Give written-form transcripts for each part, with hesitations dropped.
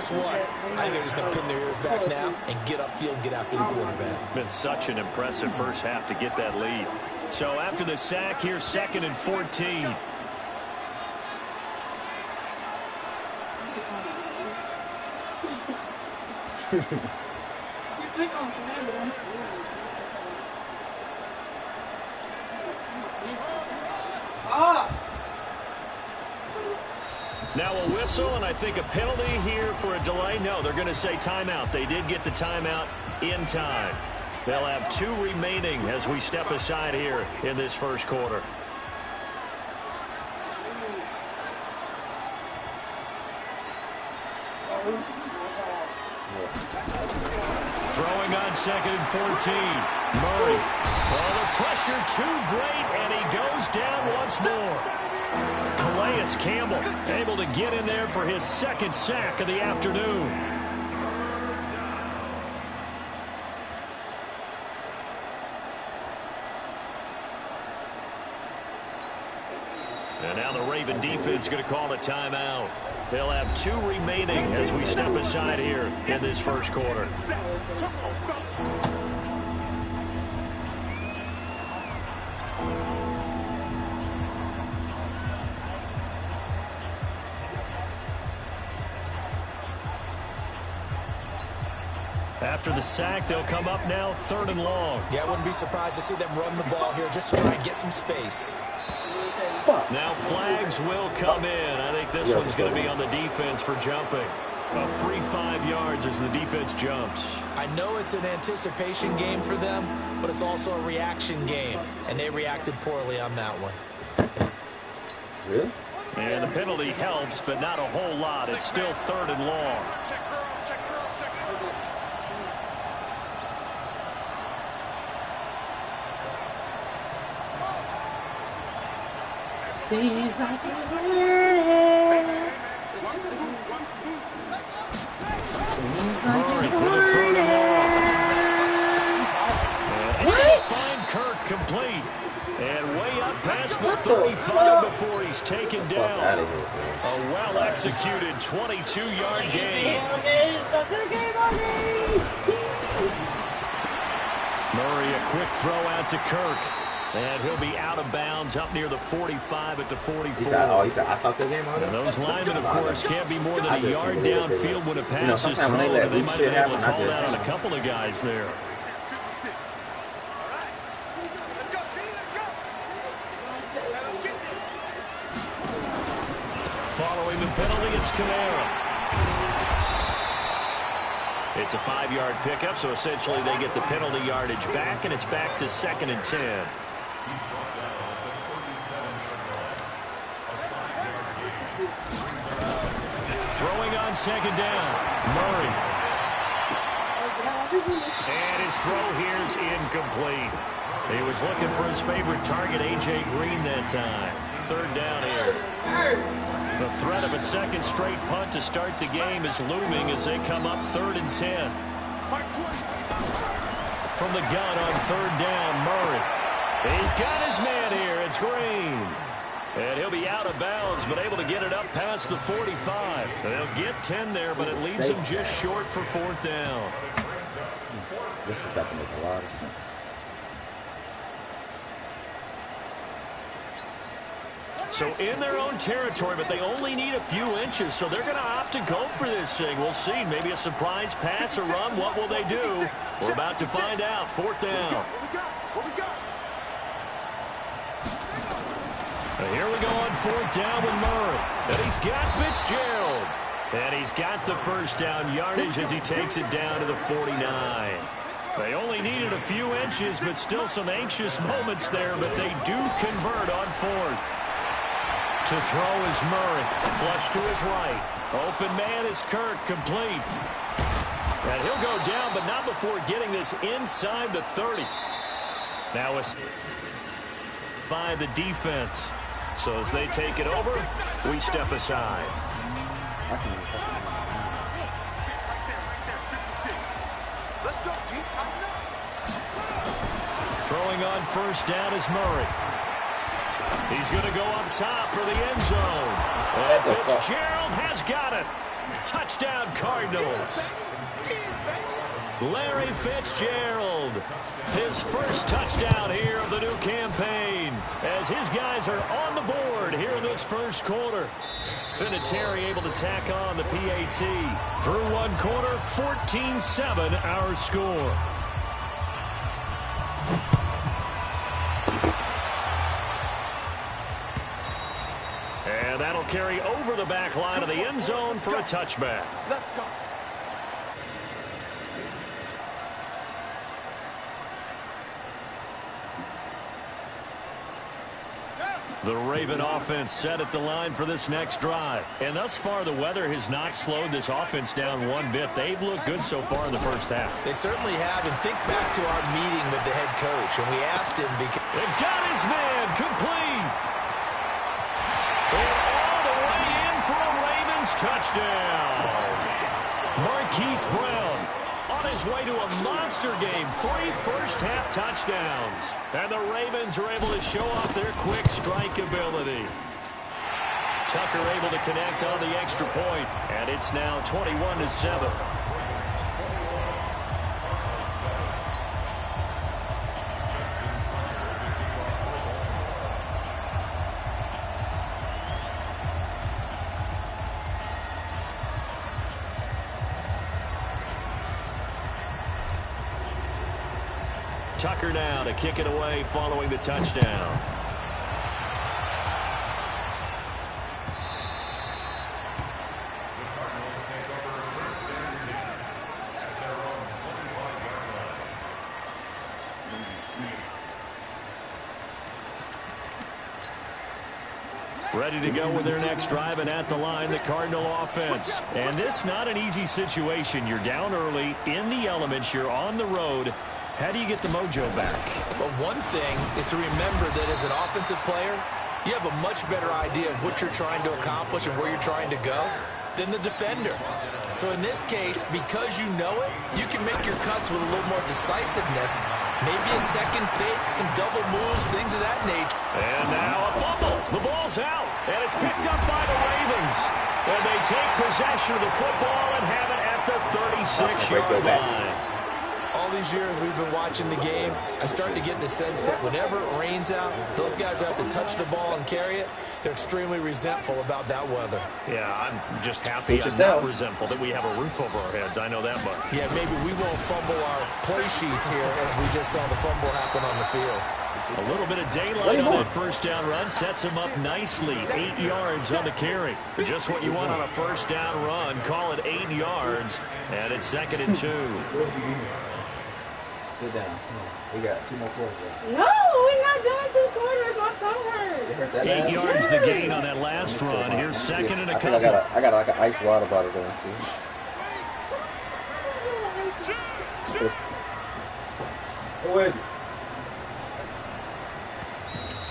guess what? I think they're just going to pin their ears back now and get upfield and get after the quarterback. Been such an impressive first half to get that lead. So after the sack, here's 2nd and 14. Now a whistle, and I think a penalty here for a delay. No, they're going to say timeout. They did get the timeout in time. They'll have 2 remaining as we step aside here in this first quarter. Throwing on 2nd and 14. Murray. Oh, the pressure too great, and he goes down once more. Calais Campbell able to get in there for his 2nd sack of the afternoon. And now the Raven defense going to call a timeout. They'll have 2 remaining as we step aside here in this first quarter. After the sack, they'll come up now 3rd and long. Yeah, I wouldn't be surprised to see them run the ball here just to try and get some space. Now flags will come in. I think this one's going to be on the defense for jumping. A free 5 yards as the defense jumps. I know it's an anticipation game for them, but it's also a reaction game, and they reacted poorly on that one. Really? And the penalty helps, but not a whole lot. It's still 3rd and long. Seems like you're ready. Murray with a 3rd and long. What? Find Kirk complete. And way up past the 35 before he's taken down. Out of here, man. A well-executed 22-yard gain. Murray, a quick throw out to Kirk. And he'll be out of bounds up near the 45 at the 44. He said, I talked to the game on it. And those linemen, of course, can't be more than a yard downfield when a pass is thrown. When They they might shit have been able to happen, call that on a couple of guys there. Following the penalty, it's Kamara. It's a 5-yard pickup, so essentially they get the penalty yardage back, and it's back to 2nd and 10. Throwing on 2nd down, Murray. And his throw here is incomplete. He was looking for his favorite target, A.J. Green, that time. 3rd down here. The threat of a 2nd straight punt to start the game is looming as they come up 3rd and 10. From the gun on 3rd down, Murray. He's got his man here. It's Green. And he'll be out of bounds, but able to get it up past the 45. They'll get 10 there, but it leaves them just short for 4th down. This is about to make a lot of sense. So in their own territory, but they only need a few inches, so they're going to opt to go for this thing. We'll see. Maybe a surprise pass or run. What will they do? We're about to find out. 4th down. Here we go on 4th down with Murray. And he's got Fitzgerald. And he's got the first down yardage as he takes it down to the 49. They only needed a few inches, but still some anxious moments there, but they do convert on 4th. To throw is Murray. Flush to his right. Open man is Kirk, complete. And he'll go down, but not before getting this inside the 30. Now it's by the defense. So as they take it over, we step aside. Throwing on 1st down is Murray. He's going to go up top for the end zone. And Fitzgerald has got it. Touchdown, Cardinals. Larry Fitzgerald, his first touchdown here of the new campaign, as his guys are on the board here in this first quarter. Vinatieri able to tack on the PAT. Through one quarter, 14-7 our score. And that'll carry over the back line of the end zone for a touchback. Let's go. The Raven offense set at the line for this next drive. And thus far, the weather has not slowed this offense down one bit. They've looked good so far in the first half. They certainly have. And think back to our meeting with the head coach. And we asked him because... They've got his man complete. And all the way in for a Ravens touchdown. Marquise Brown on his way to a monster game. 3 first-half touchdowns. And the Ravens are able to show off their quick strike ability. Tucker able to connect on the extra point. And it's now 21-7. Tucker now to kick it away following the touchdown. Ready to go with their next drive, and at the line, the Cardinal offense. And this not an easy situation. You're down early, in the elements, you're on the road. How do you get the mojo back? Well, one thing is to remember that as an offensive player, you have a much better idea of what you're trying to accomplish and where you're trying to go than the defender. So in this case, because you know it, you can make your cuts with a little more decisiveness. Maybe a second fake, some double moves, things of that nature. And now a fumble. The ball's out, and it's picked up by the Ravens. And they take possession of the football and have it at the 36-yard line. All these years we've been watching the game, I start to get the sense that whenever it rains out, those guys who have to touch the ball and carry it, they're extremely resentful about that weather. Yeah, I'm just happy I'm not resentful that we have a roof over our heads. I know that much. Yeah, maybe we won't fumble our play sheets here as we just saw the fumble happen on the field. A little bit of daylight on that first down run sets him up nicely. 8 yards on the carry. Just what you want on a first down run. Call it 8 yards, and it's 2nd and 2. Sit down. Come on. We got 2 more quarters left. No, we're not doing 2 quarters. My toe hurts. 8 yards the gain on that last run. Here's 2nd and a couple. I got like an ice water bottle downstairs. Who is it?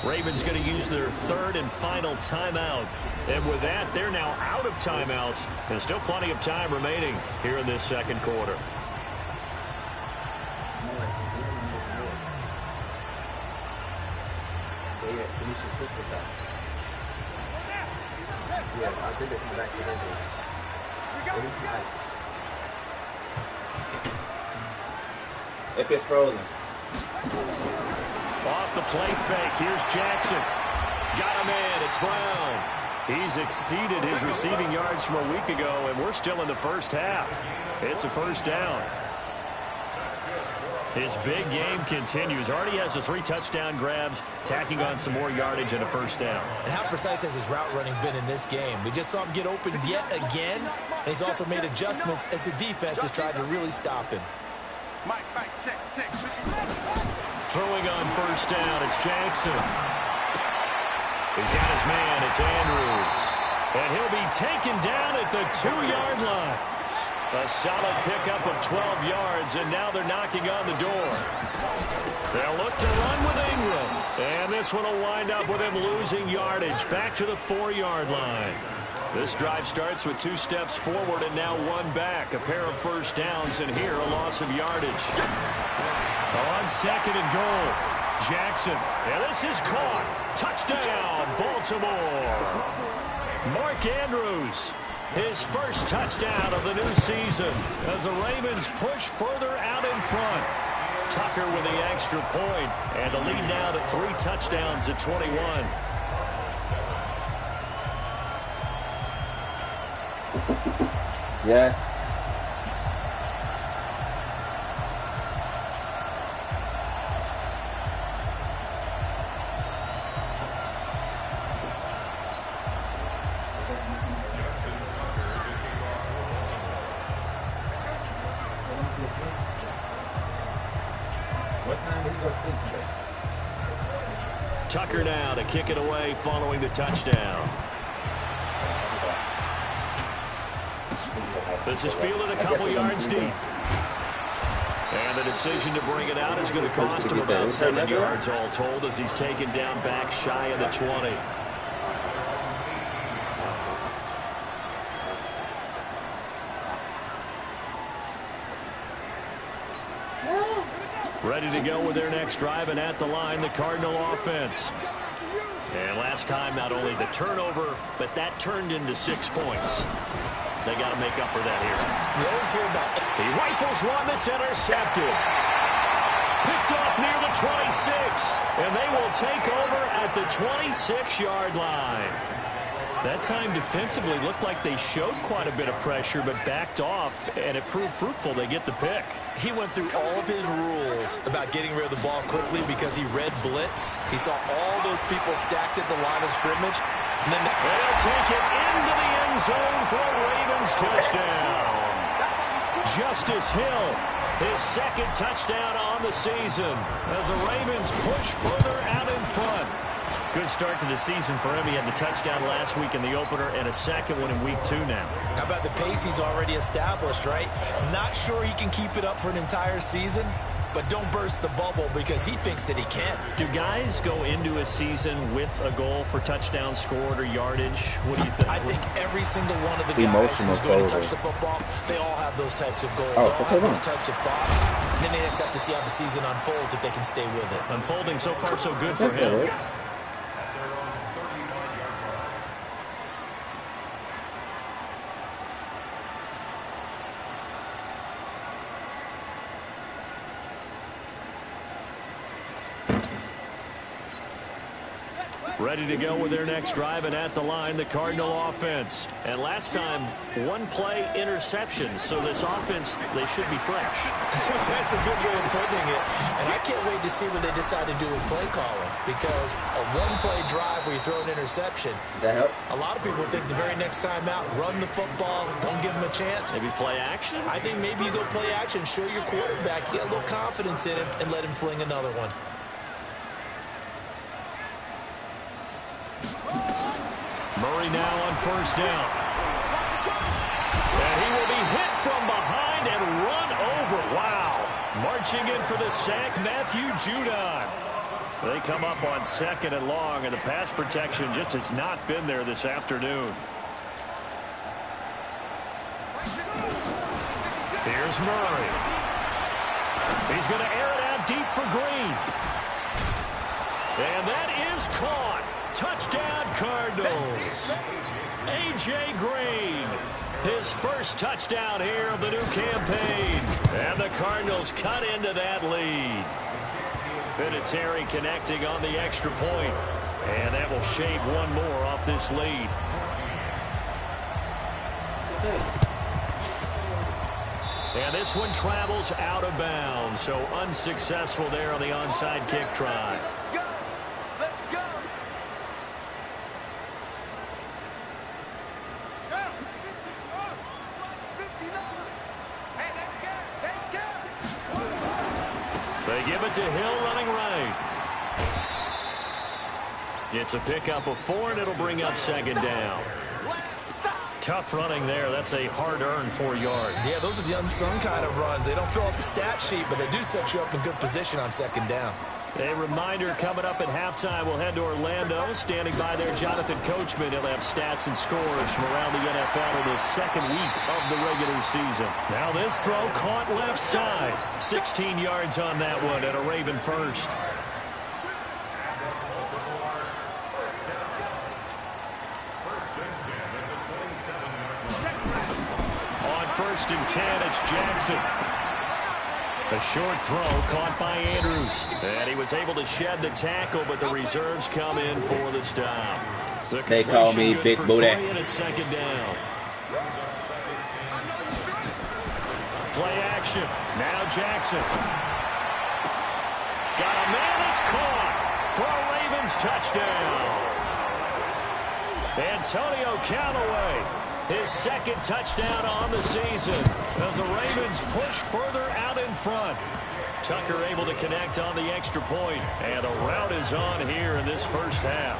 Ravens going to use their 3rd and final timeout. And with that, they're now out of timeouts. And still plenty of time remaining here in this 2nd quarter. Yeah, I think it's back to if it's frozen. Off the play fake. Here's Jackson. Got him in. It's Brown. He's exceeded his receiving yards from a week ago, and we're still in the first half. It's a first down. His big game continues. Already has the 3 touchdown grabs, tacking on some more yardage and a first down. And how precise has his route running been in this game? We just saw him get open yet again, and he's also made adjustments as the defense has tried to really stop him. Check. Throwing on first down, it's Jackson. He's got his man, it's Andrews. And he'll be taken down at the 2-yard line. A solid pickup of 12 yards, and now they're knocking on the door. They'll look to run with Ingram. And this one will wind up with him losing yardage back to the 4-yard line. This drive starts with 2 steps forward and now 1 back. A pair of first downs, and here a loss of yardage. On 2nd and goal, Jackson. And this is caught. Touchdown, Baltimore. Mark Andrews. His first touchdown of the new season as the Ravens push further out in front. Tucker with the extra point, and the lead now to 3 touchdowns at 21. Yes. What time did he go to sleep today? Tucker now to kick it away following the touchdown. This is fielded a couple yards deep. And the decision to bring it out is going to cost him about 7 yards all told as he's taken down back shy of the 20. Ready to go with their next drive, and at the line, the Cardinal offense. And last time, not only the turnover, but that turned into 6 points. They got to make up for that here. You always hear about it. He rifles one that's intercepted. Picked off near the 26. And they will take over at the 26-yard line. That time defensively looked like they showed quite a bit of pressure, but backed off, and it proved fruitful. They get the pick. He went through all of his rules about getting rid of the ball quickly because he read blitz. He saw all those people stacked at the line of scrimmage. And then they'll take it into the end zone for a Ravens touchdown. Justice Hill, his second touchdown on the season as the Ravens push further out in front. Good start to the season for him. He had the touchdown last week in the opener and a second one in week 2 now. How about the pace he's already established, right? Not sure he can keep it up for an entire season, but don't burst the bubble because he thinks that he can. Do guys go into a season with a goal for touchdown scored or yardage? What do you think? I think every single one of the guys who's going to touch the football, they all have those types of goals. They all have those types of thoughts. And then they just have to see how the season unfolds if they can stay with it. Unfolding so far so good for him. Ready to go with their next drive, and at the line, the Cardinal offense. And last time, 1-play interception, so this offense, they should be fresh. That's a good way of putting it. And I can't wait to see what they decide to do with play calling, because a 1-play drive where you throw an interception, a lot of people think the very next time out, run the football, don't give them a chance. Maybe play action? I think maybe you go play action, show your quarterback, get a little confidence in him, and let him fling another one. Murray now on first down. And he will be hit from behind and run over. Wow. Marching in for the sack, Matthew Judon. They come up on 2nd and long, and the pass protection just has not been there this afternoon. Here's Murray. He's going to air it out deep for Green. And that is caught. Touchdown, Cardinals. A.J. Green, his first touchdown here of the new campaign. And the Cardinals cut into that lead. Vinatieri connecting on the extra point. And that will shave one more off this lead. And this one travels out of bounds. So unsuccessful there on the onside kick try. To Hill running right. It's a pickup of 4, and it'll bring up 2nd down. Tough running there. That's a hard-earned 4 yards. Yeah, those are the unsung kind of runs. They don't fill up the stat sheet, but they do set you up in good position on 2nd down. A reminder, coming up at halftime, we'll head to Orlando. Standing by there, Jonathan Coachman. He'll have stats and scores from around the NFL in the 2nd week of the regular season. Now this throw caught left side. 16 yards on that one at a Raven first. 1st and 10. It's Jackson. A short throw caught by Andrews. And he was able to shed the tackle, but the reserves come in for the stop. They call me Big Booty. And it's 2nd down. Play action. Now Jackson. Got a man that's caught for a Ravens touchdown. Antonio Callaway, his 2nd touchdown on the season as the Ravens push further out in front. Tucker able to connect on the extra point, and a rout is on here in this first half.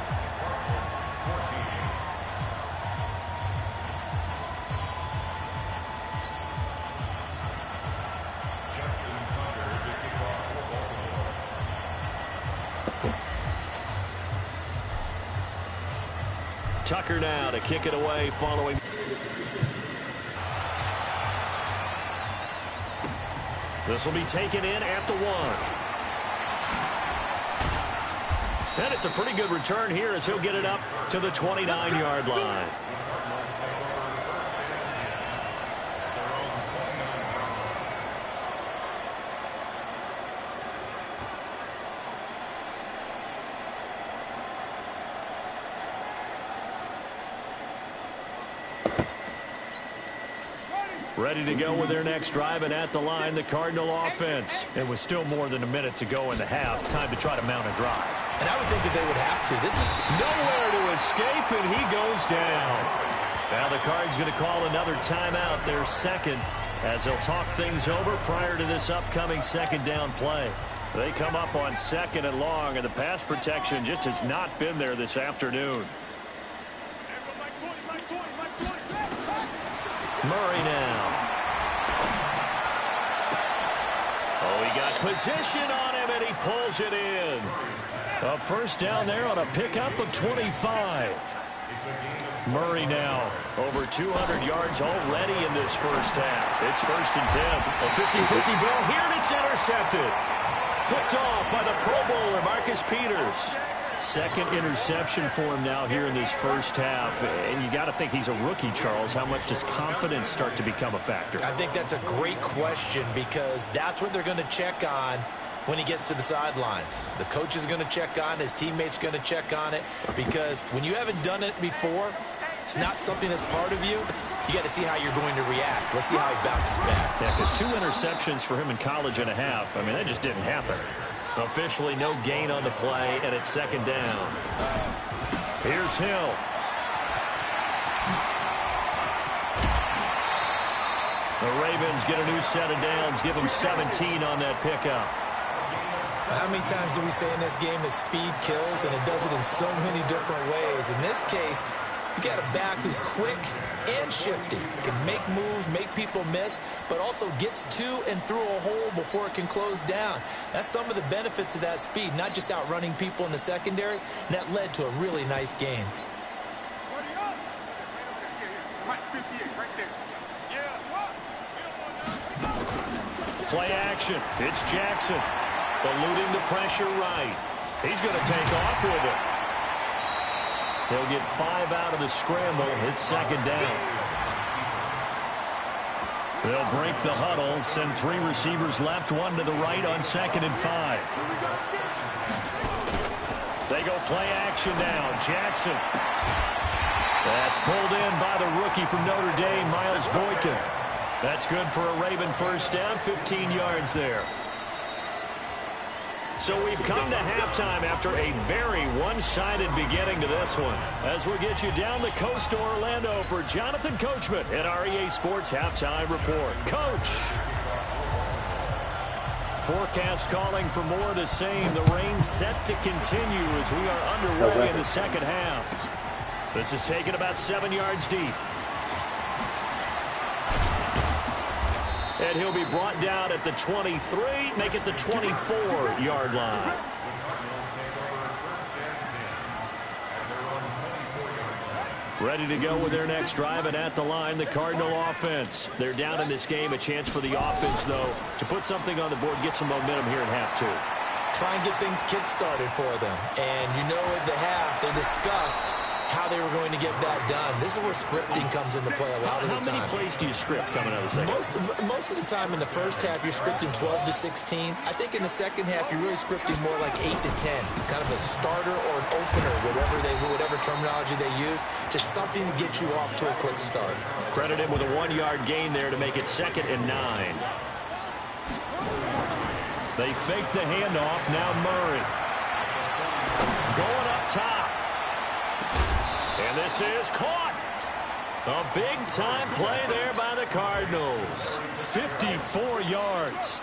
Tucker now to kick it away following. This will be taken in at the 1. And it's a pretty good return here as he'll get it up to the 29-yard line. Ready to go with their next drive, and at the line, the Cardinal offense. It was still more than a minute to go in the half. Time to try to mount a drive. And I would think that they would have to. This is nowhere to escape, and he goes down. Now the Cards going to call another timeout, their 2nd, as they'll talk things over prior to this upcoming 2nd down play. They come up on 2nd and long, and the pass protection just has not been there this afternoon. Murray now. Oh, he got position on him, and he pulls it in. A 1st down there on a pickup of 25. Murray now over 200 yards already in this first half. It's 1st and 10. A 50-50 ball here, and it's intercepted. Picked off by the Pro Bowler, Marcus Peters. 2nd interception for him now here in this first half. And you got to think he's a rookie, Charles. How much does confidence start to become a factor? I think that's a great question, because that's what they're going to check on when he gets to the sidelines. The coach is going to check on it. His teammates going to check on it, because when you haven't done it before, it's not something that's part of you. You got to see how you're going to react. Let's see how he bounces back. Yeah, because 2 interceptions for him in college and a half. I mean, that just didn't happen. Officially no gain on the play, and it's 2nd down. Here's Hill. The Ravens get a new set of downs, give them 17 on that pickup. How many times do we say in this game that speed kills, and it does it in so many different ways? In this case, you got a back who's quick and shifty. Can make moves, make people miss, but also gets to and through a hole before it can close down. That's some of the benefits of that speed, not just outrunning people in the secondary. And that led to a really nice game. Play action. It's Jackson. Eluding the pressure right. He's going to take off with it. He'll get 5 out of the scramble. It's 2nd down. They'll break the huddle, send 3 receivers left, 1 to the right on 2nd and 5. They go play action now. Jackson. That's pulled in by the rookie from Notre Dame, Miles Boykin. That's good for a Raven 1st down, 15 yards there. So we've come to halftime after a very one-sided beginning to this one. As we'll get you down the coast to Orlando for Jonathan Coachman at our EA Sports Halftime Report. Coach. Forecast calling for more of the same. The rain set to continue as we are underway in the 2nd half. This is taken about 7 yards deep. And he'll be brought down at the 23, make it the 24-yard line. Ready to go with their next drive, and at the line, the Cardinal offense. They're down in this game. A chance for the offense, though, to put something on the board, get some momentum here in half 2. try and get things kick-started for them. And you know at the half, they discussed how they were going to get that done. This is where scripting comes into play a lot of the time. How many plays do you script coming out of the second? Most of the time in the first half, you're scripting 12 to 16. I think in the second half, you're really scripting more like 8 to 10. Kind of a starter or an opener, whatever terminology they use. Just something to get you off to a quick start. Credit him with a 1-yard gain there to make it 2nd and 9. They fake the handoff. Now Murray. Going up top. And this is caught. A big-time play there by the Cardinals. 54 yards.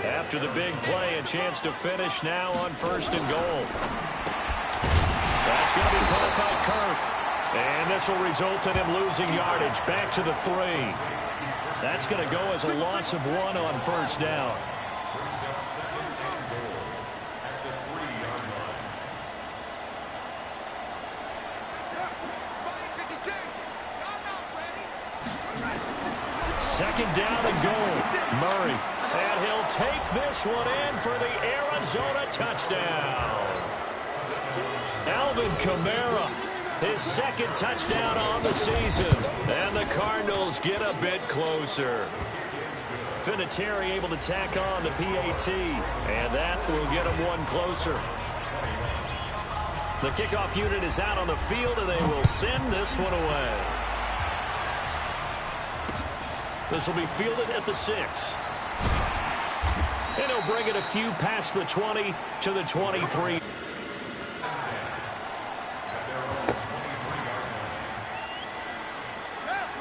After the big play, a chance to finish now on 1st and goal. That's going to be caught by Kirk. And this will result in him losing yardage back to the 3. That's going to go as a loss of 1 on 1st down. Second down and goal. Murray. And he'll take this one in for the Arizona touchdown. Alvin Kamara, his 2nd touchdown on the season. And the Cardinals get a bit closer. Vinatieri able to tack on the PAT. And that will get him 1 closer. The kickoff unit is out on the field, and they will send this one away. This will be fielded at the 6. And he'll bring it a few past the 20 to the 23.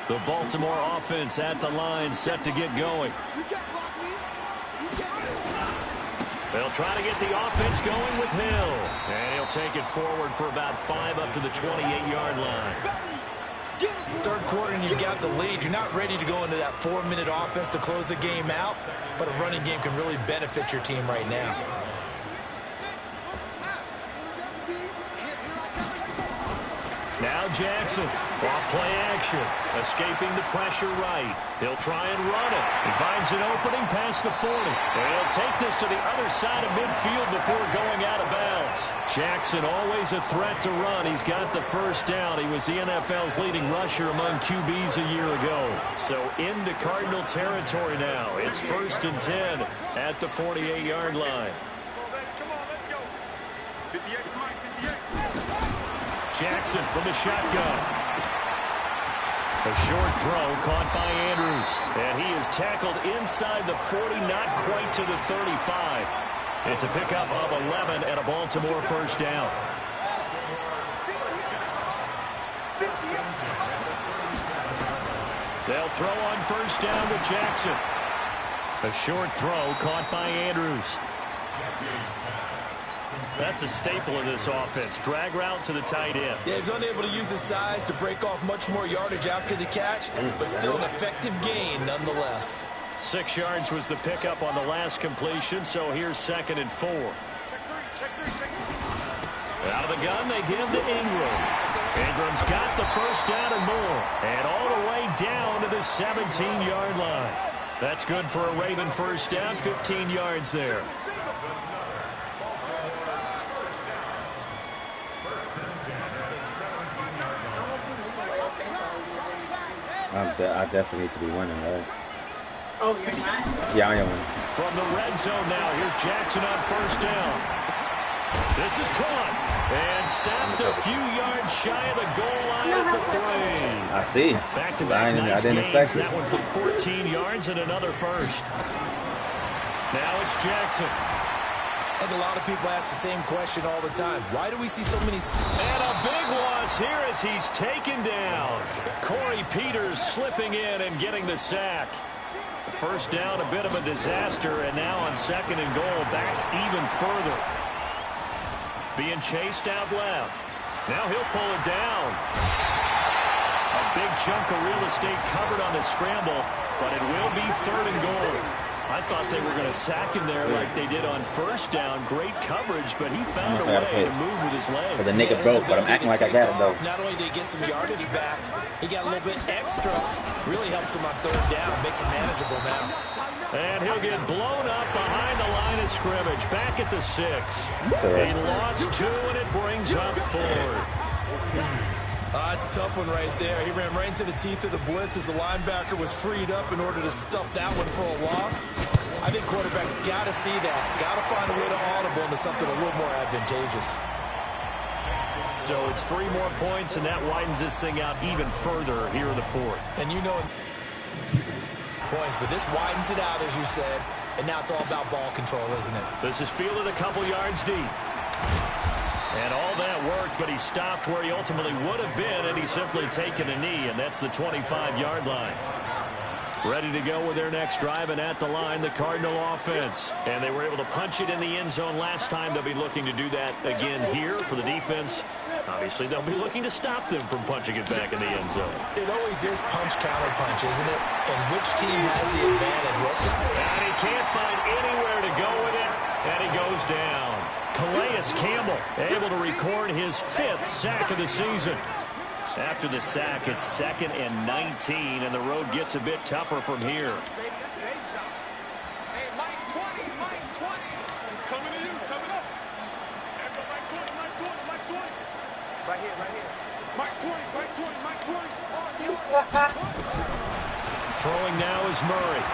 The Baltimore offense at the line, set to get going. They'll try to get the offense going with Hill. And he'll take it forward for about 5 up to the 28-yard line. Third quarter and you've got the lead. You're not ready to go into that 4-minute offense to close the game out, but a running game can really benefit your team right now. Now Jackson, off play action, escaping the pressure right. He'll try and run it. He finds an opening past the 40. And he'll take this to the other side of midfield before going out of bounds. Jackson always a threat to run. He's got the 1st down. He was the NFL's leading rusher among QBs a year ago. So into Cardinal territory now. It's 1st and 10 at the 48-yard line. Come on, let's go. 58, Mike, 58. Jackson from the shotgun. A short throw caught by Andrews. And he is tackled inside the 40, not quite to the 35. It's a pickup of 11 and a Baltimore 1st down. They'll throw on 1st down with Jackson. A short throw caught by Andrews. That's a staple of this offense. Drag route to the tight end. Yeah, he's unable to use his size to break off much more yardage after the catch, but still an effective gain nonetheless. 6 yards was the pickup on the last completion, so here's 2nd and 4. Out of the gun, they give to Ingram. Ingram's got the 1st down and more, and all the way down to the 17-yard line. That's good for a Raven 1st down, 15 yards there. I definitely need to be winning, right? Oh, you're not? Yeah, I am winning. From the red zone now, here's Jackson on 1st down. This is caught and stopped a few yards shy of the goal line at the 3. I see. Back-to-back nice gains. That one for 14 yards and another 1st. Now it's Jackson. I think a lot of people ask the same question all the time. Why do we see so many... And a big loss here as he's taken down. Corey Peters slipping in and getting the sack. 1st down, a bit of a disaster, and now on 2nd and goal, back even further. Being chased out left. Now he'll pull it down. A big chunk of real estate covered on the scramble, but it will be 3rd and goal. I thought they were going to sack him there like they did on first down. Great coverage, but he found a way to move with his legs. Because the nigga broke, but I'm acting like I got it, though. Not only did he get some yardage back, he got a little bit extra. Really helps him on third down. Makes it manageable now. And he'll get blown up behind the line of scrimmage. Back at the 6. He lost 2, and it brings up 4th. It's a tough one right there. He ran right into the teeth of the blitz as the linebacker was freed up in order to stuff that one for a loss. I think quarterbacks got to see that. Got to find a way to audible into something a little more advantageous. So it's 3 more points, and that widens this thing out even further here in the 4th. And you know points, but this widens it out, as you said, and now it's all about ball control, isn't it? This is fielded a couple yards deep. And all that worked, but he stopped where he ultimately would have been, and he's simply taken a knee, and that's the 25-yard line. Ready to go with their next drive, and at the line, the Cardinal offense. And they were able to punch it in the end zone last time. They'll be looking to do that again here for the defense. Obviously, they'll be looking to stop them from punching it back in the end zone. It always is punch-counter-punch, isn't it? And which team has the advantage? Well, it's just... And he can't find anywhere to go with it, and he goes down. Calais Campbell able to record his 5th sack of the season. After the sack, it's 2nd and 19, and the road gets a bit tougher from here. Throwing now is Murray.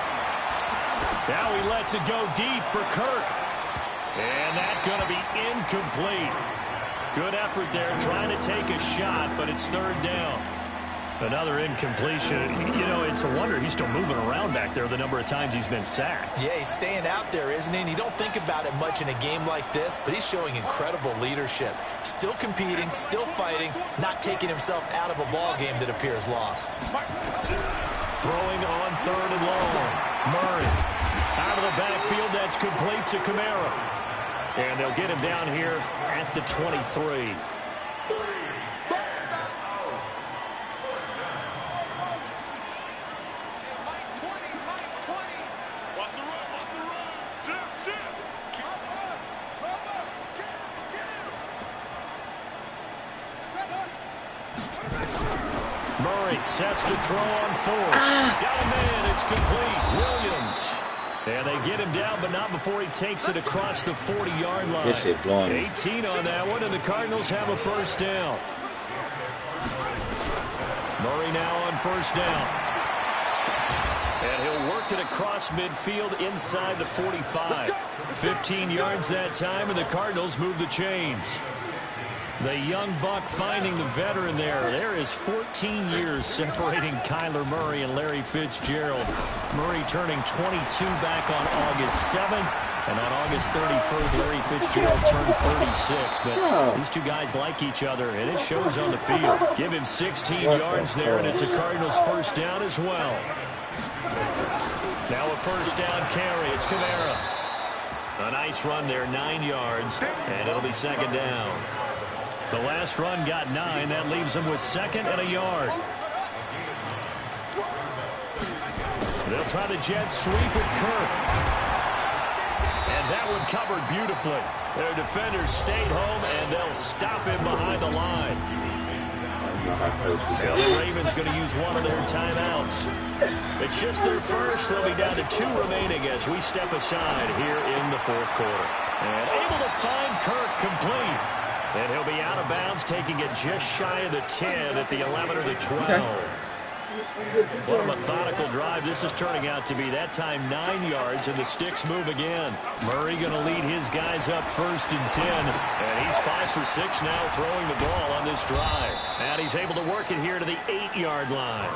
Now he lets it go deep for Kirk. And that's going to be incomplete. Good effort there trying to take a shot, but it's 3rd down. Another incompletion. You know, it's a wonder he's still moving around back there the number of times he's been sacked. Yeah, he's staying out there, isn't he? And you don't think about it much in a game like this, but he's showing incredible leadership. Still competing, still fighting, not taking himself out of a ball game that appears lost. Throwing on 3rd and long. Murray out of the backfield. That's complete to Kamara. And they'll get him down here at the 23. Murray sets to throw on 4th. Got a man. It's complete. Williams. And they get him down, but not before he takes it across the 40-yard line. This shit blowing. 18 on that one, and the Cardinals have a 1st down. Murray now on 1st down. And he'll work it across midfield inside the 45. 15 yards that time, and the Cardinals move the chains. The young buck finding the veteran there. There is 14 years separating Kyler Murray and Larry Fitzgerald. Murray turning 22 back on August 7th. And on August 31st, Larry Fitzgerald turned 36. But these two guys like each other, and it shows on the field. Give him 16 yards there, and it's a Cardinals 1st down as well. Now a 1st down carry. It's Kamara. A nice run there, 9 yards, and it'll be 2nd down. The last run got 9. That leaves them with 2nd and a yard. They'll try the jet sweep with Kirk. And that one covered beautifully. Their defenders stayed home, and they'll stop him behind the line. Now the Ravens going to use one of their timeouts. It's just their first. They'll be down to 2 remaining as we step aside here in the 4th quarter. And able to find Kirk complete. And he'll be out of bounds, taking it just shy of the 10 at the 11 or the 12. What a methodical drive this is turning out to be. That time 9 yards, and the sticks move again. Murray going to lead his guys up 1st and 10. And he's 5 for 6 now throwing the ball on this drive. And he's able to work it here to the 8-yard line.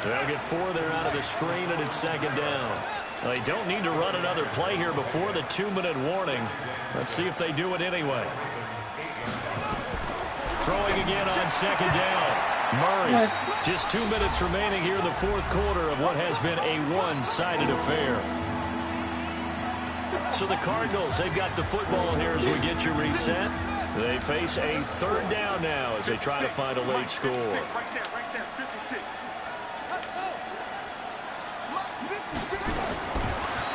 They'll get 4 there out of the screen, and it's 2nd down. They don't need to run another play here before the 2-minute warning. Let's see if they do it anyway. Throwing again on 2nd down. Murray, just 2 minutes remaining here in the 4th quarter of what has been a one-sided affair. So the Cardinals, they've got the football here as we get you reset. They face a 3rd down now as they try to find a late score. Right there, 56.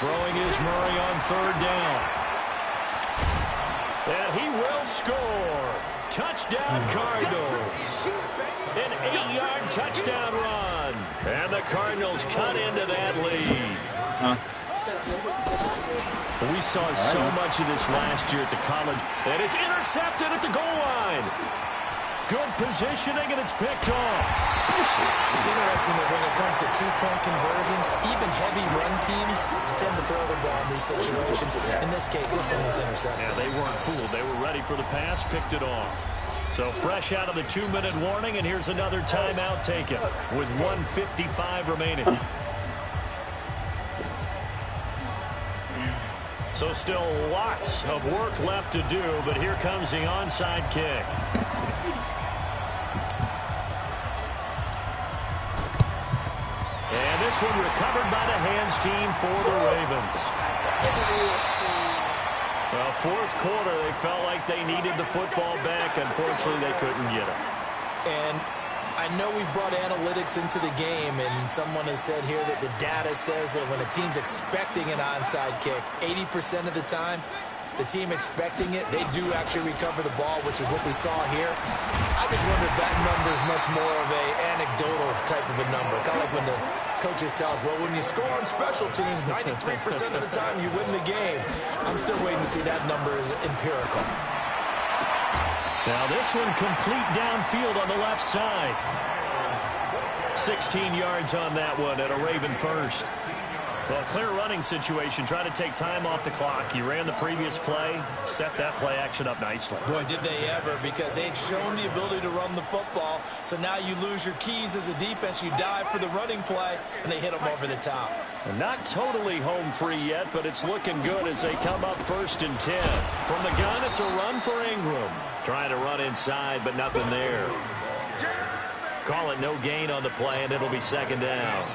Throwing is Murray on third down. And he will score. Touchdown Cardinals. An 8-yard touchdown run. And the Cardinals cut into that lead. We saw so much of this last year at the college. And it's intercepted at the goal line. Good positioning, and it's picked off. It's interesting that when it comes to two-point conversions, even heavy run teams tend to throw the ball in these situations. In this case, this one was intercepted. Yeah, they weren't fooled. They were ready for the pass, picked it off. So fresh out of the 2-minute warning, and here's another timeout taken with 1:55 remaining. So still lots of work left to do, but here comes the onside kick. And this one recovered by the hands team for the Ravens. Well, fourth quarter, they felt like they needed the football back. Unfortunately, they couldn't get it. And I know we brought analytics into the game, and someone has said here that the data says that when a team's expecting an onside kick, 80% of the time, the team expecting it, they do actually recover the ball, which is what we saw here. I just wonder if that number is much more of a anecdotal type of a number. Kind of like when the coaches tell us, well, when you score on special teams, 93% of the time you win the game. I'm still waiting to see that number is empirical. Now this one complete downfield on the left side. 16 yards on that one at a Raven first. Well, clear running situation. Try to take time off the clock. He ran the previous play, set that play action up nicely. Boy, did they ever, because they'd shown the ability to run the football. So now you lose your keys as a defense. You dive for the running play, and they hit them over the top. Not totally home free yet, but it's looking good as they come up 1st and 10. From the gun, it's a run for Ingram. Trying to run inside, but nothing there. Call it no gain on the play, and it'll be 2nd down.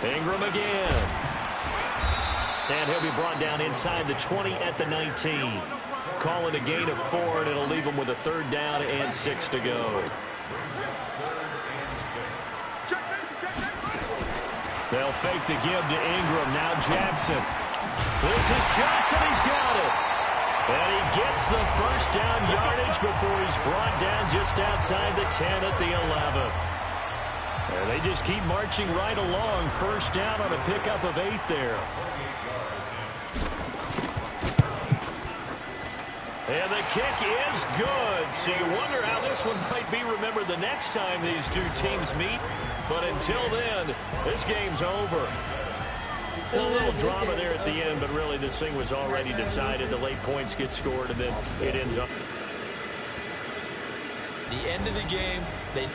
Ingram again. And he'll be brought down inside the 20 at the 19. Call it a gain of 4, and it'll leave him with a 3rd down and 6 to go. They'll fake the give to Ingram. Now Jackson. This is Johnson. He's got it. And he gets the 1st down yardage before he's brought down just outside the 10 at the 11. And they just keep marching right along. 1st down on a pickup of 8 there. And the kick is good. So you wonder how this one might be remembered the next time these two teams meet. But until then, this game's over. A little drama there at the end, but really this thing was already decided. The late points get scored, and then it ends up. The end of the game, they...